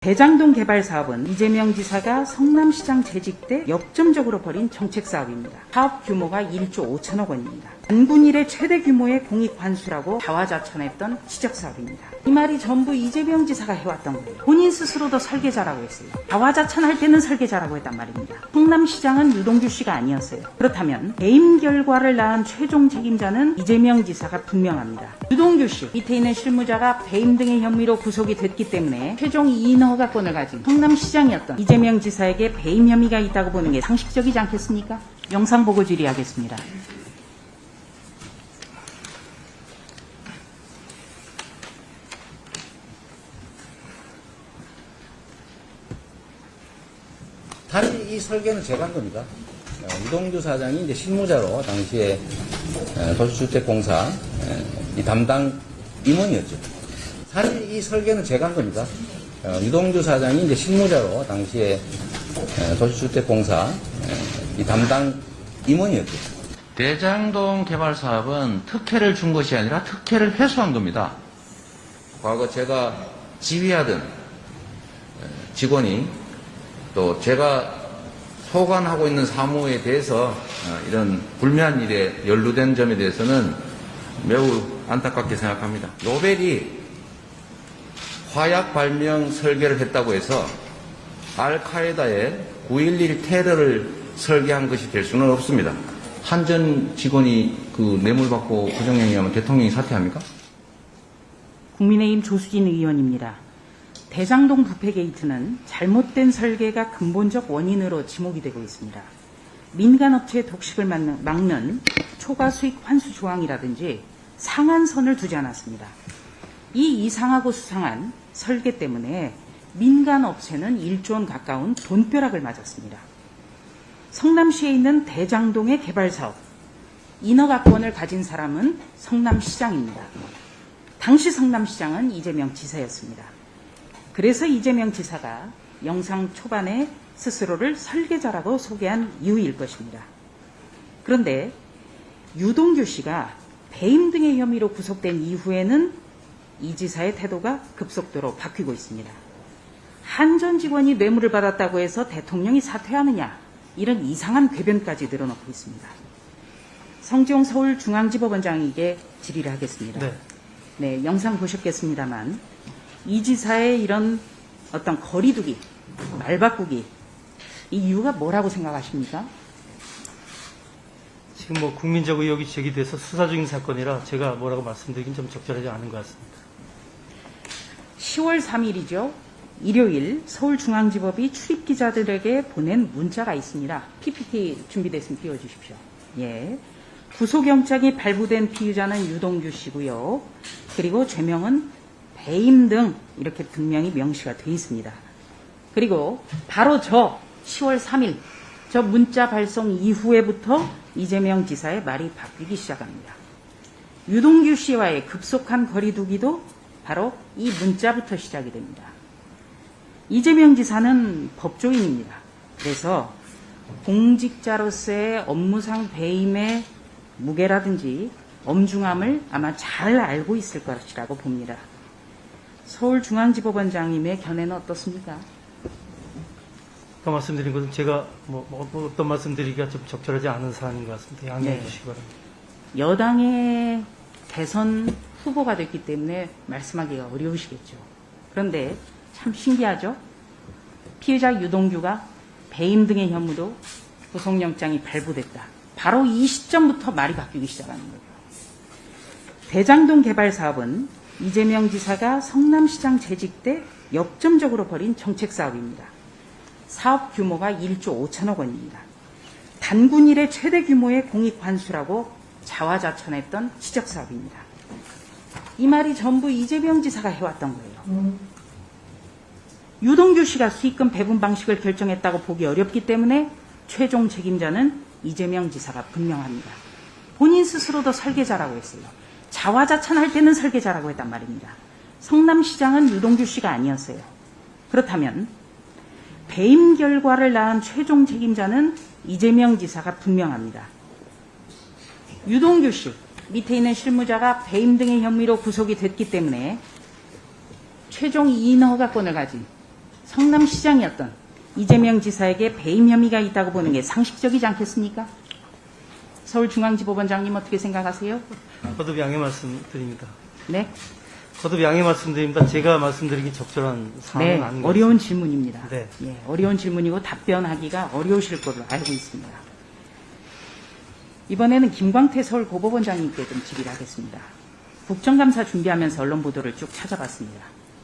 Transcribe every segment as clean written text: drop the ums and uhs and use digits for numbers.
대장동 개발 사업은 이재명 지사가 성남시장 재직 때 역점적으로 벌인 정책 사업입니다. 사업 규모가 1조 5천억 원입니다. 단군 이래 최대 규모의 공익 환수라고 자화자찬했던 지적 사업입니다. 이 말이 전부 이재명 지사가 해왔던 거예요. 본인 스스로도 설계자라고 했어요. 자화자찬할 때는 설계자라고 했단 말입니다. 성남시장은 유동규 씨가 아니었어요. 그렇다면 배임 결과를 낳은 최종 책임자는 이재명 지사가 분명합니다. 유동규 씨 밑에 있는 실무자가 배임 등의 혐의로 구속이 됐기 때문에 최종 이인 허가권을 가진 성남시장이었던 이재명 지사에게 배임 혐의가 있다고 보는 게 상식적이지 않겠습니까? 영상 보고 질의하겠습니다. 사실 이 설계는 제가 한 겁니다. 유동규 사장이 이제 실무자로 당시에 도시주택공사 이 담당 임원이었죠. 사실 이 설계는 제가 한 겁니다. 유동규 사장이 이제 실무자로 당시에 도시주택공사 이 담당 임원이었죠. 대장동 개발 사업은 특혜를 준 것이 아니라 특혜를 회수한 겁니다. 과거 제가 지휘하던 직원이 또 제가 소관하고 있는 사무에 대해서 이런 불미한 일에 연루된 점에 대해서는 매우 안타깝게 생각합니다. 노벨이 화약 발명 설계를 했다고 해서 알카에다의 9.11 테러를 설계한 것이 될 수는 없습니다. 한 전 직원이 그 뇌물 받고 부정행위하면 대통령이 사퇴합니까? 국민의힘 조수진 의원입니다. 대장동 부패 게이트는 잘못된 설계가 근본적 원인으로 지목이 되고 있습니다. 민간업체의 독식을 막는 초과 수익 환수 조항이라든지 상한선을 두지 않았습니다. 이 이상하고 수상한 설계 때문에 민간업체는 1조 원 가까운 돈벼락을 맞았습니다. 성남시에 있는 대장동의 개발사업, 인허가권을 가진 사람은 성남시장입니다. 당시 성남시장은 이재명 지사였습니다. 그래서 이재명 지사가 영상 초반에 스스로를 설계자라고 소개한 이유일 것입니다. 그런데 유동규 씨가 배임 등의 혐의로 구속된 이후에는 이 지사의 태도가 급속도로 바뀌고 있습니다. 한 전 직원이 뇌물을 받았다고 해서 대통령이 사퇴하느냐, 이런 이상한 궤변까지 늘어놓고 있습니다. 성지용 서울중앙지법원장에게 질의를 하겠습니다. 네, 영상 보셨겠습니다만 이 지사의 이런 어떤 거리두기, 말바꾸기, 이 이유가 뭐라고 생각하십니까? 지금 뭐 국민적 의혹이 제기돼서 수사 중인 사건이라 제가 뭐라고 말씀드리긴 좀 적절하지 않은 것 같습니다. 10월 3일이죠. 일요일 서울중앙지법이 출입기자들에게 보낸 문자가 있습니다. PPT 준비됐으면 띄워주십시오. 예. 구속영장이 발부된 피의자는 유동규 씨고요. 그리고 죄명은 배임 등 이렇게 분명히 명시가 되어 있습니다. 그리고 바로 저 10월 3일 저 문자 발송 이후에부터 이재명 지사의 말이 바뀌기 시작합니다. 유동규 씨와의 급속한 거리두기도 바로 이 문자부터 시작이 됩니다. 이재명 지사는 법조인입니다. 그래서 공직자로서의 업무상 배임의 무게라든지 엄중함을 아마 잘 알고 있을 것이라고 봅니다. 서울중앙지법원장님의 견해는 어떻습니까? 아까 말씀드린 것은 제가 어떤 말씀드리기가 좀 적절하지 않은 사안인 것 같습니다. 양해해 주시기 바랍니다. 여당의 대선 후보가 됐기 때문에 말씀하기가 어려우시겠죠. 그런데 참 신기하죠? 피해자 유동규가 배임 등의 혐의로 구속영장이 발부됐다. 바로 이 시점부터 말이 바뀌기 시작하는 거예요. 대장동 개발 사업은 이재명 지사가 성남시장 재직 때 역점적으로 벌인 정책 사업입니다. 사업 규모가 1조 5천억 원입니다. 단군 이래 최대 규모의 공익 환수라고 자화자찬했던 지적 사업입니다. 이 말이 전부 이재명 지사가 해왔던 거예요. 유동규 씨가 수익금 배분 방식을 결정했다고 보기 어렵기 때문에 최종 책임자는 이재명 지사가 분명합니다. 본인 스스로도 설계자라고 했어요. 자화자찬할 때는 설계자라고 했단 말입니다. 성남시장은 유동규 씨가 아니었어요. 그렇다면 배임 결과를 낳은 최종 책임자는 이재명 지사가 분명합니다. 유동규 씨 밑에 있는 실무자가 배임 등의 혐의로 구속이 됐기 때문에 최종 이인 허가권을 가진 성남시장이었던 이재명 지사에게 배임 혐의가 있다고 보는 게 상식적이지 않겠습니까? 서울중앙지법원장님 어떻게 생각하세요? 거듭 양해 말씀드립니다. 네? 거듭 양해 말씀드립니다. 제가 말씀드리기 적절한 사안은 네, 아닌 것 어려운 질문입니다. 네. 예, 어려운 질문이고 답변하기가 어려우실 걸로 알고 있습니다. 이번에는 김광태 서울고법원장님께 좀 질의를 하겠습니다. 국정감사 준비하면서 언론 보도를 쭉 찾아봤습니다.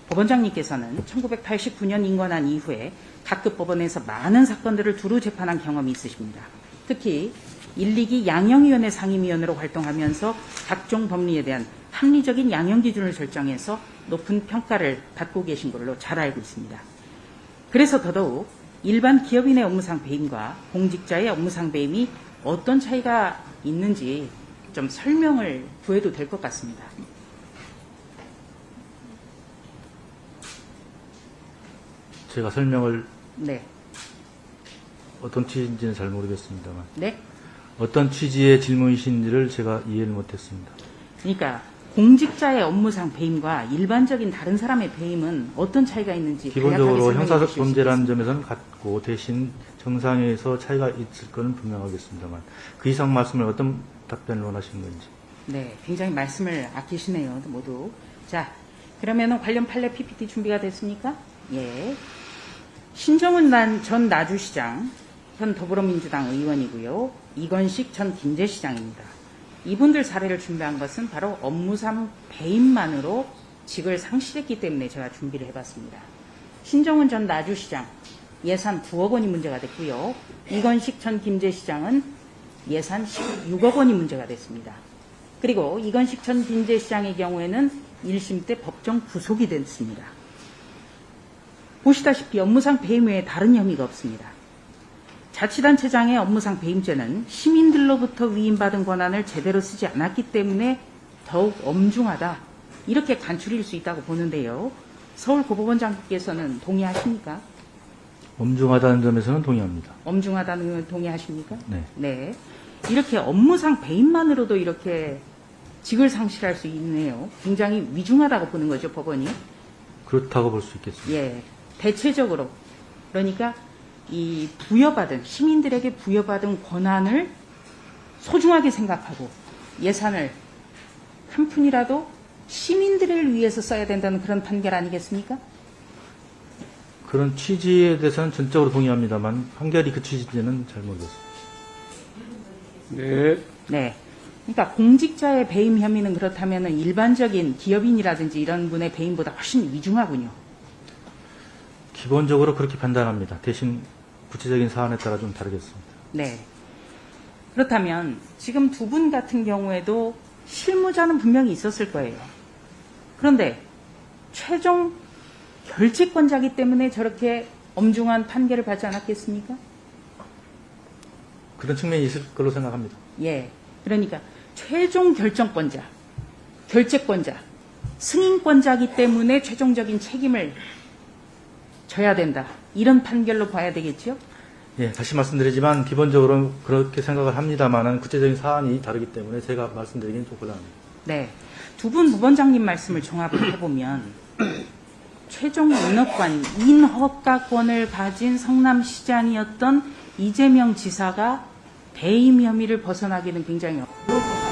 법원장님께서는 1989년 인권한 이후에 각급 법원에서 많은 사건들을 두루 재판한 경험이 있으십니다. 특히 1, 2기 양형위원회 상임위원으로 활동하면서 각종 법리에 대한 합리적인 양형 기준을 설정해서 높은 평가를 받고 계신 걸로 잘 알고 있습니다. 그래서 더더욱 일반 기업인의 업무상 배임과 공직자의 업무상 배임이 어떤 차이가 있는지 좀 설명을 구해도 될 것 같습니다. 제가 설명을 네. 어떤 취지인지는 잘 모르겠습니다만 네. 어떤 취지의 질문이신지를 제가 이해를 못했습니다. 그러니까 공직자의 업무상 배임과 일반적인 다른 사람의 배임은 어떤 차이가 있는지 기본적으로 간략하게 설명해 형사적 주실 수 범죄라는 있겠습니까? 점에서는 같고 대신 정상에서 차이가 있을 것은 분명하겠습니다만 그 이상 말씀을 어떤 답변을 원하시는 건지. 네, 굉장히 말씀을 아끼시네요, 모두. 자, 그러면은 관련 판례 PPT 준비가 됐습니까? 예. 신정은 전 나주시장, 현 더불어민주당 의원이고요. 이건식 전 김제시장입니다. 이분들 사례를 준비한 것은 바로 업무상 배임만으로 직을 상실했기 때문에 제가 준비를 해봤습니다. 신정은 전 나주시장, 예산 9억 원이 문제가 됐고요. 이건식 전 김제시장은 예산 16억 원이 문제가 됐습니다. 그리고 이건식 전 김제시장의 경우에는 1심 때 법정 구속이 됐습니다. 보시다시피 업무상 배임 외에 다른 혐의가 없습니다. 자치단체장의 업무상 배임죄는 시민들로부터 위임받은 권한을 제대로 쓰지 않았기 때문에 더욱 엄중하다. 이렇게 간추릴 수 있다고 보는데요. 서울고법원장께서는 동의하십니까? 엄중하다는 점에서는 동의합니다. 엄중하다는 건 동의하십니까? 네. 네. 이렇게 업무상 배임만으로도 이렇게 직을 상실할 수 있네요. 굉장히 위중하다고 보는 거죠, 법원이. 그렇다고 볼 수 있겠습니다. 예. 대체적으로. 그러니까 이 부여받은, 시민들에게 부여받은 권한을 소중하게 생각하고 예산을 한 푼이라도 시민들을 위해서 써야 된다는 그런 판결 아니겠습니까? 그런 취지에 대해서는 전적으로 동의합니다만 판결이 그 취지인지는 잘 모르겠습니다. 네. 네. 그러니까 공직자의 배임 혐의는 그렇다면 일반적인 기업인이라든지 이런 분의 배임보다 훨씬 위중하군요. 기본적으로 그렇게 판단합니다. 대신 구체적인 사안에 따라 좀 다르겠습니다. 네. 그렇다면 지금 두 분 같은 경우에도 실무자는 분명히 있었을 거예요. 그런데 최종 결재권자이기 때문에 저렇게 엄중한 판결을 받지 않았겠습니까? 그런 측면이 있을 걸로 생각합니다. 예. 그러니까 최종 결정권자, 결재권자, 승인권자이기 때문에 최종적인 책임을 져야 된다. 이런 판결로 봐야 되겠죠? 예, 다시 말씀드리지만 기본적으로 그렇게 생각을 합니다만은 구체적인 사안이 다르기 때문에 제가 말씀드리기는 좀 곤란합니다. 네. 두 분 부원장님 말씀을 종합을 해보면 최종 인허권, 인허가권을 가진 성남시장이었던 이재명 지사가 배임 혐의를 벗어나기는 굉장히 어려울 것 같아요.